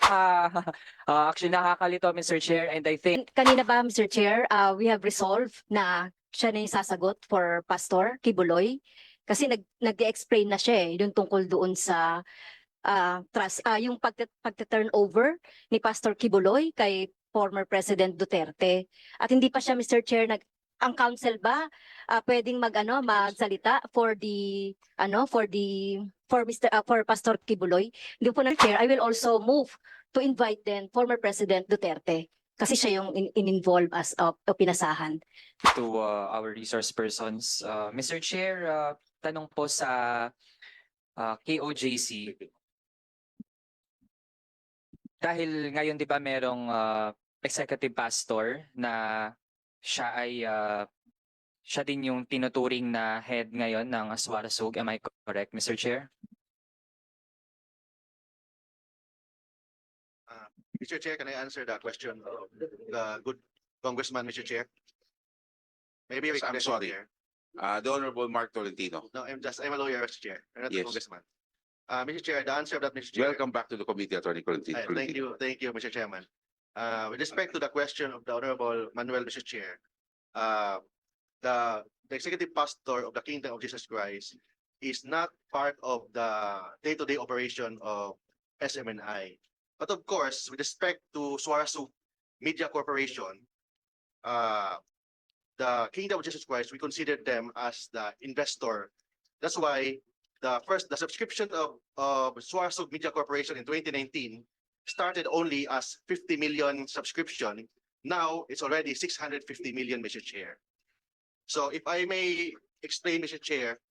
Actually, nakakalito, Mr. Chair, and I think Kanina ba, Mr. Chair, we have resolved na siya na yung sasagot for Pastor Kibuloy. Kasi nag-explain na siya yung tungkol doon sa trust, yung pagte-turnover ni Pastor Kibuloy kay former President Duterte. At hindi pa siya, Mr. Chair, ang counsel ba pwedeng magsalita for Pastor Kibuloy? Hindi po na Chair, I will also move to invite then former President Duterte kasi siya yung in-involve as pinasahan. to our resource persons. Mr. Chair, tanong po sa KOJC. Dahil ngayon 'di ba merong executive pastor na siya ay siya din yung tinuturing na head ngayon ng Suarasug. Am I correct, Mr. Chair? Mr. Chair, can I answer the question of the good Congressman, Mr. Chair? Maybe Yes, I'm sorry. Here. The Honorable Mark Tolentino. No, I'm a lawyer, Mr. Chair. I'm not a Yes. congressman. Mr. Chair, the answer of that, Mr. Chair. Welcome back to the committee, Attorney Tolentino. Thank you, Mr. Chairman. With respect to the question of the Honorable Manuel, Mr. Chair, the executive pastor of the Kingdom of Jesus Christ is not part of the day-to-day operation of SMNI. But of course, with respect to Suarasug Media Corporation, the Kingdom of Jesus Christ, we consider them as the investor. That's why the subscription of Suarasug Media Corporation in 2019 started only as 50 million subscription. Now it's already 650 million, Mr. Chair. So if I may explain, Mr. Chair,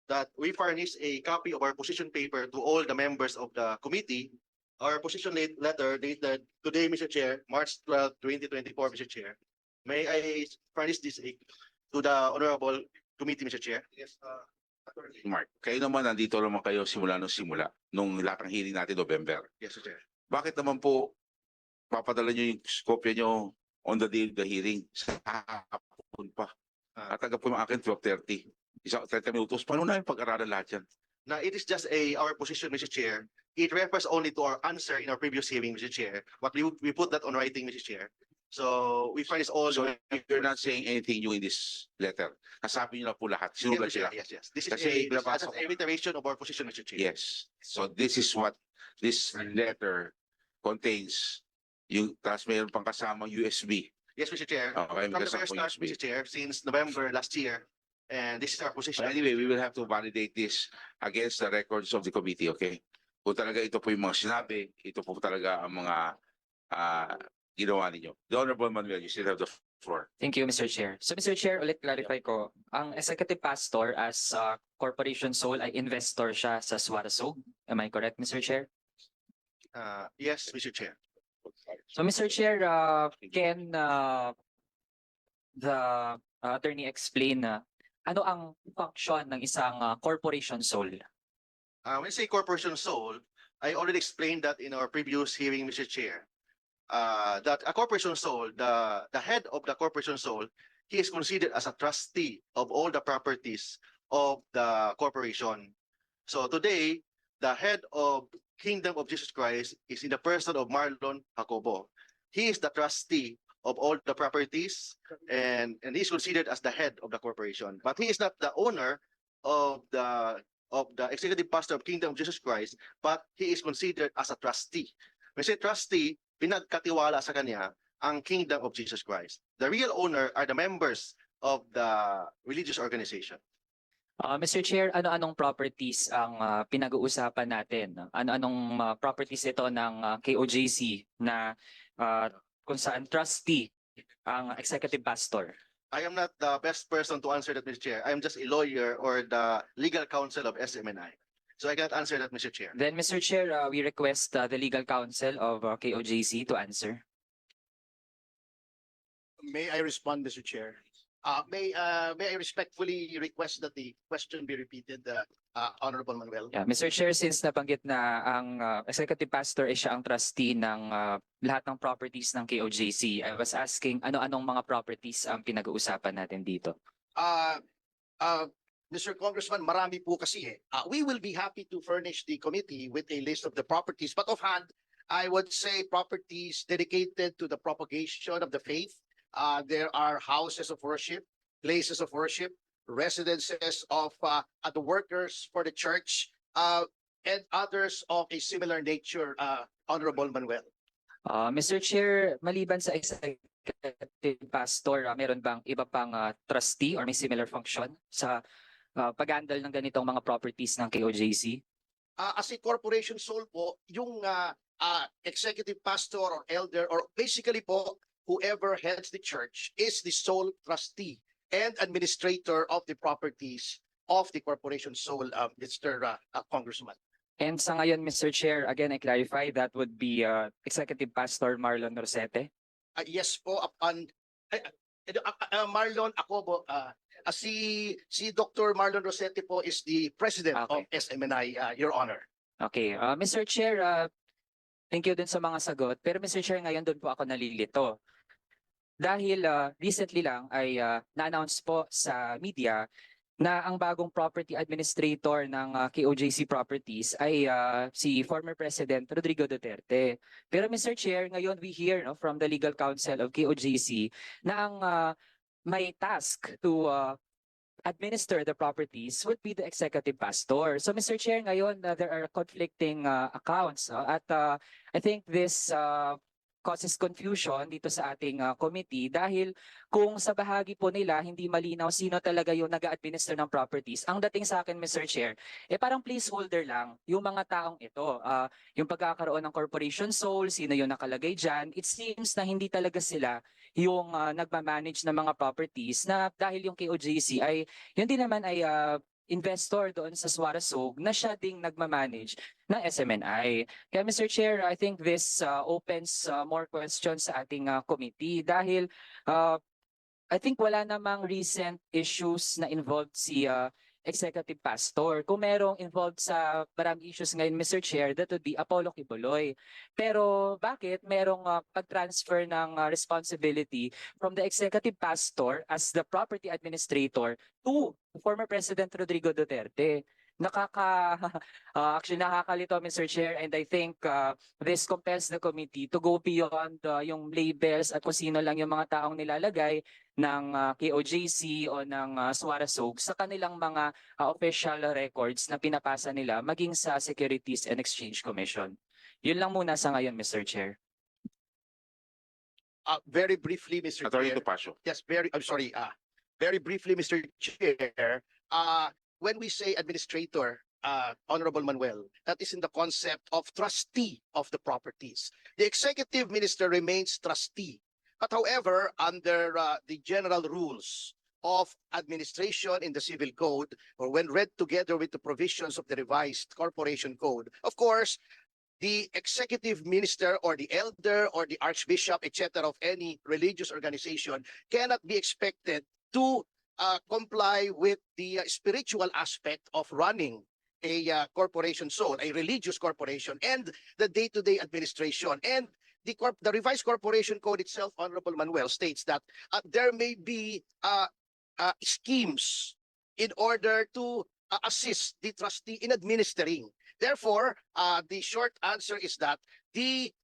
that we furnish a copy of our position paper to all the members of the committee. Our position letter dated today, Mr. Chair, March 12, 2024, Mr. Chair. May I furnish this to the Honorable Committee, Mr. Chair? Yes, Mark, kayo naman nandito naman kayo simula nung lahat ng hearing natin November. Yes, Mr. Chair. Bakit naman po papadala nyo yung kopya nyo on the day of the hearing? Sa hapon pa. At agad po yung akin 12:30. Isang 30 minutos. Paano na yung pag-aralan lahat yan? Now, it is just our position, Mr. Chair. It refers only to our answer in our previous hearing, Mr. Chair. But we put that on writing, Mr. Chair. So we find all. So you're not saying anything new in this letter. Kasabi nyo na po lahat. Sinulat sila. Yes. This is Kasi a reiteration of our position, Mr. Chair. Yes. So this is what this letter contains. Tapos mayroon pang kasamang USB. Yes, Mr. Chair. Okay, From the kasama very po start, USB. Mr. Chair, since November last year, and this is our position. But anyway, we will have to validate this against the records of the committee, okay? Kung talaga ito po yung mga sinabi, ito po talaga ang mga ginawa ninyo. The Honorable Manuel, you still have the floor. Thank you, Mr. Chair. So, Mr. Chair, ulit clarify ko, ang executive pastor as corporation sole ay investor siya sa Suarasug. Am I correct, Mr. Chair? Yes, Mr. Chair. So, Mr. Chair, can the attorney explain ano ang function ng isang corporation sole? When I say corporation sole, I already explained that in our previous hearing, Mr. Chair. That a corporation sole, the head of the corporation sole, he is considered as a trustee of all the properties of the corporation. So today, the head of Kingdom of Jesus Christ is in the person of Marlon Jacobo. He is the trustee of all the properties, and he is considered as the head of the corporation. But he is not the owner of the executive pastor of Kingdom of Jesus Christ, but he is considered as a trustee. When I say trustee, pinagkatiwala sa kanya ang Kingdom of Jesus Christ. The real owner are the members of the religious organization. Mr. Chair, ano-anong properties ang pinag-uusapan natin? Ano-anong properties ito ng KOJC na kung saan trustee ang executive pastor? I am not the best person to answer that, Mr. Chair. I am just a lawyer or the legal counsel of SMNI. So I cannot answer that, Mr. Chair. Then, Mr. Chair, we request the legal counsel of KOJC to answer. May I respond, Mr. Chair? May I respectfully request that the question be repeated, Honorable Manuel? Yeah, Mr. Chair, since nabanggit na ang executive pastor ay siya ang trustee ng lahat ng properties ng KOJC, I was asking ano-anong mga properties ang pinag-uusapan natin dito? Mr. Congressman, marami po kasi eh. We will be happy to furnish the committee with a list of the properties, but offhand, I would say properties dedicated to the propagation of the faith. There are houses of worship, places of worship, residences of the workers for the church, and others of a similar nature, Honorable Manuel. Mr. Chair, maliban sa executive pastor, meron bang iba pang trustee or may similar function sa pag-handle ng ganitong mga properties ng KOJC? As a corporation sole po, yung executive pastor or elder or basically po, whoever heads the church is the sole trustee and administrator of the properties of the corporation sole, Mr. Congressman. And sa ngayon, Mr. Chair, again, I clarify that would be Executive Pastor Marlon Rosete. Yes po, Marlon, ako po, si Dr. Marlon Rosete po is the president of SMNI, Your Honor. Okay, Mr. Chair, thank you din sa mga sagot. Pero Mr. Chair, ngayon doon po ako nalilito. Dahil recently lang ay na-announce po sa media na ang bagong property administrator ng KOJC Properties ay si former President Rodrigo Duterte. Pero Mr. Chair, ngayon we hear from the legal counsel of KOJC na ang may task to administer the properties would be the executive pastor. So Mr. Chair, ngayon there are conflicting accounts at I think this causes confusion dito sa ating committee dahil kung sa bahagi po nila hindi malinaw sino talaga yung nag-a-administer ng properties. Ang dating sa akin, Mr. Chair, parang placeholder lang yung mga taong ito. Yung pagkakaroon ng corporation sole, sino yung nakalagay dyan, it seems na hindi talaga sila yung nagmamanage ng mga properties na dahil yung KOJC ay yun din naman ay investor doon sa Suarezog na siya ding nagmamanage ng SMNI. Kaya Mr. Chair, I think this opens more questions sa ating committee dahil I think wala namang recent issues na involved si executive pastor. Kung merong involved sa maraming issues ngayon, Mr. Chair, that would be Apollo Kibuloy. Pero bakit merong pag-transfer ng responsibility from the executive pastor as the property administrator to former President Rodrigo Duterte? Actually nakakalito, Mr. Chair, and I think this compels the committee to go beyond yung labels at kung sino lang yung mga taong nilalagay ng KOJC o ng Suarezog sa kanilang mga official records na pinapasa nila maging sa Securities and Exchange Commission. Yun lang muna sa ngayon, Mr. Chair. Very briefly, Mr. Atty. Chair. Topacio. Yes, very briefly, Mr. Chair. When we say administrator, Honorable Manuel, that is in the concept of trustee of the properties. The executive minister remains trustee. But however, under the general rules of administration in the civil code, or when read together with the provisions of the revised corporation code, of course, the executive minister or the elder or the archbishop, etc., of any religious organization cannot be expected to comply with the spiritual aspect of running a corporation sole, a religious corporation, and the day-to-day administration. And the revised corporation code itself, Honorable Manuel, states that there may be schemes in order to assist the trustee in administering. Therefore, the short answer is that the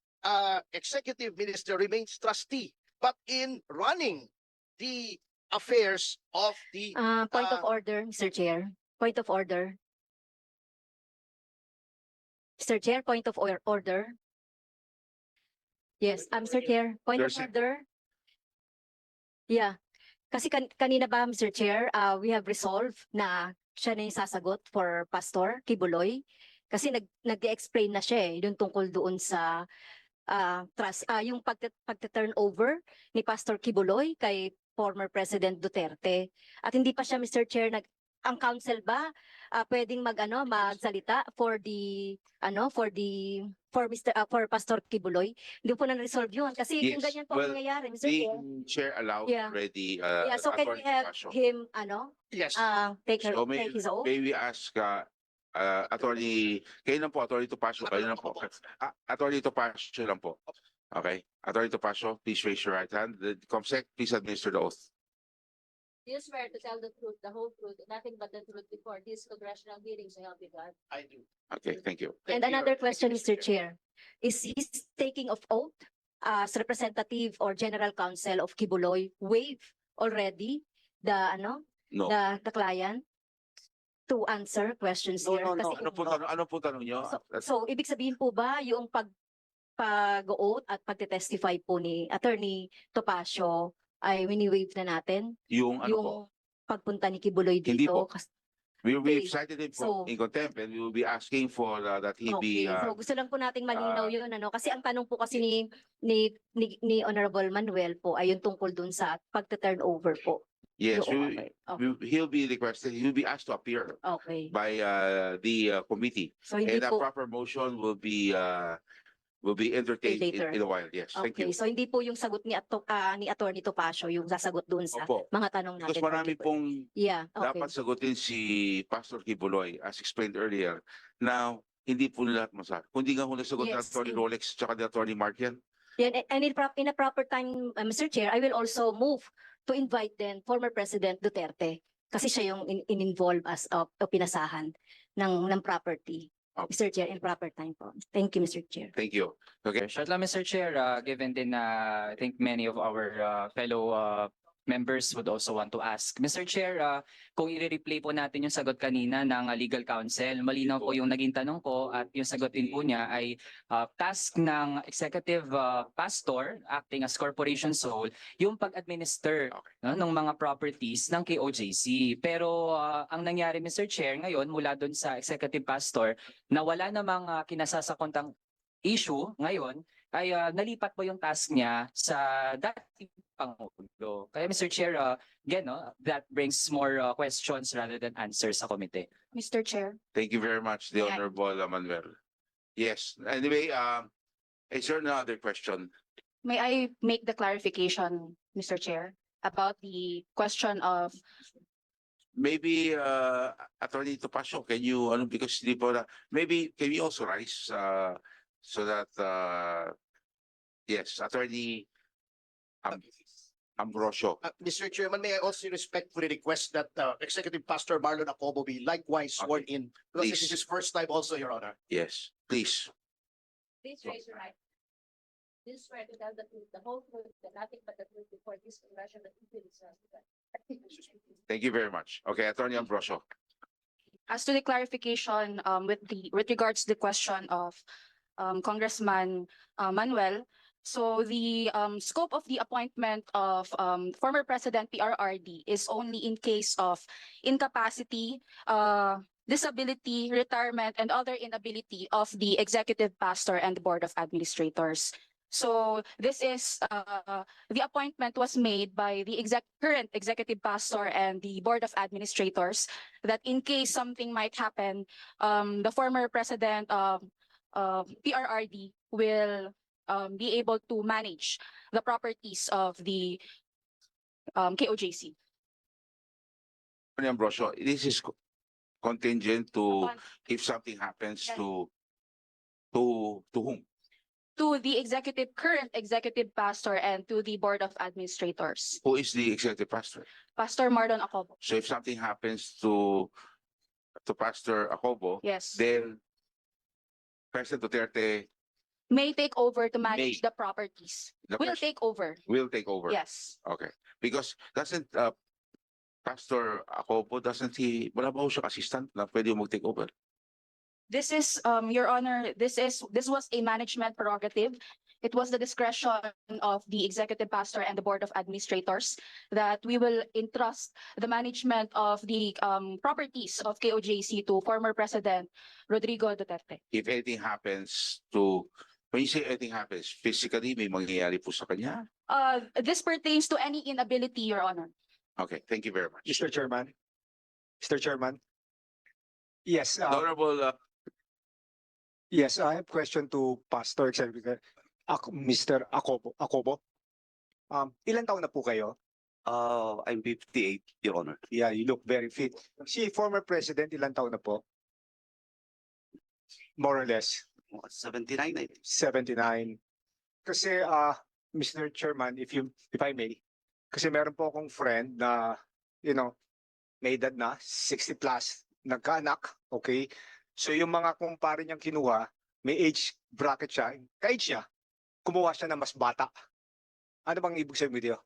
executive minister remains trustee, but in running the affairs of the Point of order, Mr. Chair. Point of order. Mr. Chair, point of order. Yes, Mr. Chair, point of There's order. Yeah. Kasi kanina ba, Mr. Chair, we have resolved na siya na yung sasagot for Pastor Kibuloy. Kasi nag-explain na siya yung tungkol doon sa trust, yung pagta-turnover ni Pastor Kibuloy kay former President Duterte. At hindi pa siya, Mr. Chair, ang counsel ba pwedeng magsalita for Pastor Kibuloy? Hindi po na resolve yun kasi kung Yes, ganyan po ang well, nangyayari, Mr. The Chair. chair allowed Yeah. already. Yeah, so can we Atty. have Topacio. him yes. take So take his oath? may we ask Attorney, kayo lang po, Atty. Topacio, kayo lang po. Atty. Topacio lang po. Okay. Atty. Topacio, please raise your right hand. The COMSEC, please administer the oath. Do you swear to tell the truth, the whole truth, and nothing but the truth before these congressional hearings, so help you God? I do. Okay, thank you. And Thank you, another Your- question, thank you, Mr. Chair. Is his taking of oath as representative or general counsel of Kibuloy waive already the No. the client to answer questions No, here? no, no. Kasi- Ano po tanong nyo? So, ibig sabihin po ba yung pag-oath at pagte-testify po ni Atty. Topacio ay wini-waive na natin? Yung ano po? Yung pagpunta ni Kibuloy Hindi dito? po. We've Okay. cited him So- in contempt and we will be asking for that he be Okay, so gusto lang po nating malinaw yun, kasi ang tanong po kasi ni Honorable Manuel po ay yung tungkol dun sa pagte-turnover po. yes, Doon, okay. he'll be requested, he'll be asked to appear Okay. by the committee. So hindi And a po, proper motion will be entertained Later. in a while. Yes, thank okay, you. so hindi po yung sagot ni Atty. Topacio yung sasagot doon sa Opo. mga tanong natin. Because marami Okay. pong Yeah, okay. dapat sagutin si Pastor Kibuloy as explained earlier. Now, hindi po lahat masagot. Kundi nga kung nasagot ni Yes, Atty. Rolex tsaka ni Atty. Mark yan. Yan, and in a proper time, Mr. Chair, I will also move to invite then former President Duterte kasi siya yung in-involve as pinasahan ng property. Okay. Mr. Chair, in proper time po. Thank you, Mr. Chair. Thank you. Okay. Short lang, Mr. Chair, given din na I think many of our fellow members would also want to ask. Mr. Chair, kung i-replay po natin yung sagot kanina ng legal counsel, malinaw po yung naging tanong ko at yung sagot din po niya ay task ng executive pastor acting as corporation sole yung pag-administer ng mga properties ng KOJC. Pero ang nangyari, Mr. Chair, ngayon mula doon sa executive pastor na wala namang kinasasakontang issue ngayon ay nalipat po yung task niya sa dating Pangulo. Kaya Mr. Chair, again, that brings more questions rather than answers sa komite. Mr. Chair, Thank you very much, the May I- Honorable Manuel. Yes, anyway, is there another question? may I make the clarification, Mr. Chair, about the question of, Maybe Atty. Topacio, can you because di po maybe can we also rise so that yes, Atty. Ambrosio. Mr. Chairman, may I also respectfully request that Executive Pastor Marlon Acobo be likewise sworn in because this is Please. his first time also, Your Honor. Yes, please. Please raise your right. Please swear to tell the truth, the whole truth, and nothing but the truth before this congressional hearings. Thank you very much. Okay, Atty. Ambrosio. as to the clarification with regards to the question of Congressman Manuel. So the scope of the appointment of former President PRRD is only in case of incapacity, disability, retirement, and other inability of the executive pastor and the board of administrators. So this is the appointment was made by the current executive pastor and the board of administrators that in case something might happen, the former president of PRRD will be able to manage the properties of the KOJC. Atty. Ambrosio, this is contingent to Upon- if something happens Yes. to whom? To the current executive pastor and to the board of administrators, Who is the executive pastor? Pastor Marlon Acobo. So if something happens to Pastor Acobo, Yes, then President Duterte may take over to manage May. the properties. the Will pres- take over. will take over. Yes. Okay. Because doesn't Pastor Acobo, wala ba ho siyang assistant na pwede yung mag-take over? This is, Your Honor, this was a management prerogative. It was the discretion of the executive pastor and the board of administrators that we will entrust the management of the properties of KOJC to former President Rodrigo Duterte. If anything happens when you say anything happens, physically may mangyayari po sa kanya? This pertains to any inability, Your Honor. Okay, thank you very much. Mr. Chairman. Mr. Chairman. Yes, The Honorable yes, I have question to Pastor Executive Mr. Acobo. Ilan taon na po kayo? I'm 58, Your Honor. Yeah, you look very fit. Si former president, ilan taon na po? More or less, 79, I think. 79. Kasi, Mr. Chairman, if I may, kasi meron po akong friend na may edad na, 60 plus, nagkaanak, okay? So yung mga kumpare niyang kinuha, may age bracket siya, ka-age niya, kumuha siya ng mas bata. Ano bang ibig sabihin dito?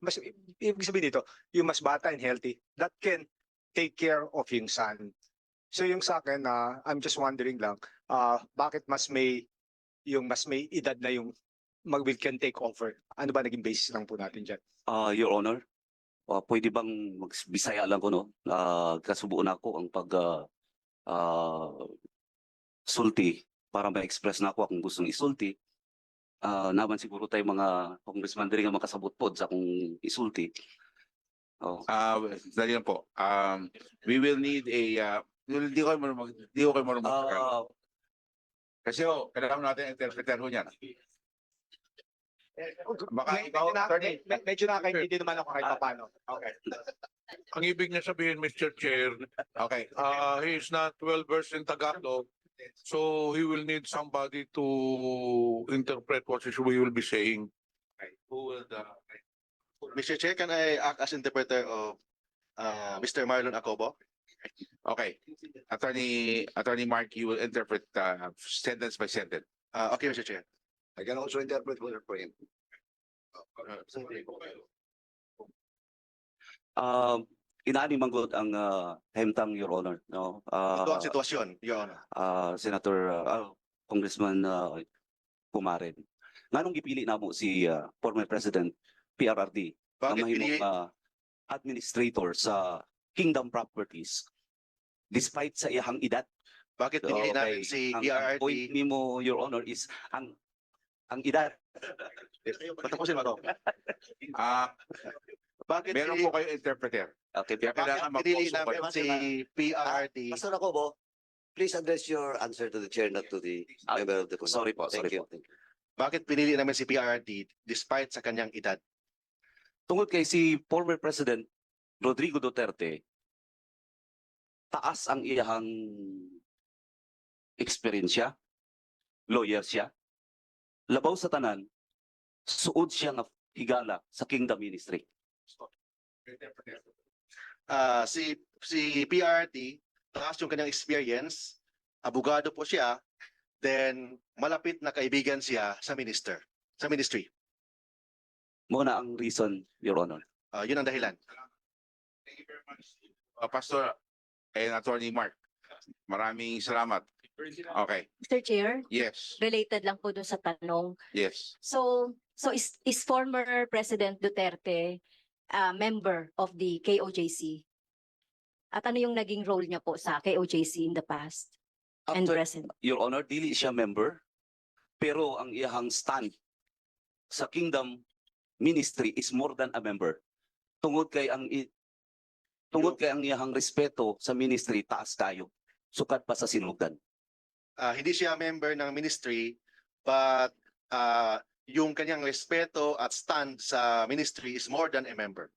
Ibig sabihin dito, yung mas bata and healthy, that can take care of yung son. So yung sa akin, I'm just wondering lang, bakit yung mas may edad na yung can take over? Ano ba naging basis lang po natin dyan? Your Honor, pwede bang magbisaya lang ko, no? Kasubuan ako ang sulti para ma-express na ako kung gustong isulti. Naman siguro tayo mga congressman din nga makasabot pod sa akong isulti. Oh. Dali lang po. We will need di ko kayo marunong kasi kailangan natin interpreter ho niyan. Baka ikaw, attorney. Medyo nakakaintindi naman ako kahit paano. Okay. Ang ibig niya sabihin, Mr. Chair, Okay. he is not well versed in Tagalog, so he will need somebody to interpret what we will be saying. Who will Mr. Chair, can I act as interpreter of Mr. Marlon Acobo? Okay. Attorney Mark, you will interpret sentence by sentence. Okay, Mr. Chair. I can also interpret for him. Inaani manggod ang hemtang, Your Honor, no? Ito ang sitwasyon, Your Honor. Senator Congressman Pumarin. Nganong gipili namo si former President PRRD na Bakit mahimong pinili, administrator sa Kingdom Properties despite sa iyang edad? bakit pinili namin Okay, si ang PRRD? point nimo, Your Honor, is ang edad. Patapusin mo ako. Bakit Meron po kayo interpreter. Okay, Kaya kailangan pinili mag-focus namin kayo. si PRRD? Pastor Acobo, please address your answer to the chair, not to the member of the committee. sorry po, Thank sorry you. po. Bakit pinili namin si PRRD despite sa kanyang edad? Tungod kay si former President Rodrigo Duterte, taas ang iyang eksperyensya, lawyer siya, labaw sa tanan, suod siya nga higala sa Kingdom Ministry. Si PRRD, taas yung kanyang experience, abogado po siya, then malapit na kaibigan siya sa ministry. Muna ang reason, Your Honor. Yun ang dahilan. Thank you very much. Pastor and Attorney Mark, maraming salamat. Okay. Mr. Chair, Yes. related lang po dun sa tanong. Yes. So is former President Duterte member of the KOJC? At ano yung naging role niya po sa KOJC in the past and After, present? Your Honor, dili siya member, pero ang iyang stand sa Kingdom Ministry is more than a member. Tungod kay ang iyang respeto sa ministry taas kayo. Sukat pa sa sinugdan. Hindi siya member ng ministry, but yung kanyang respeto at stand sa ministry is more than a member.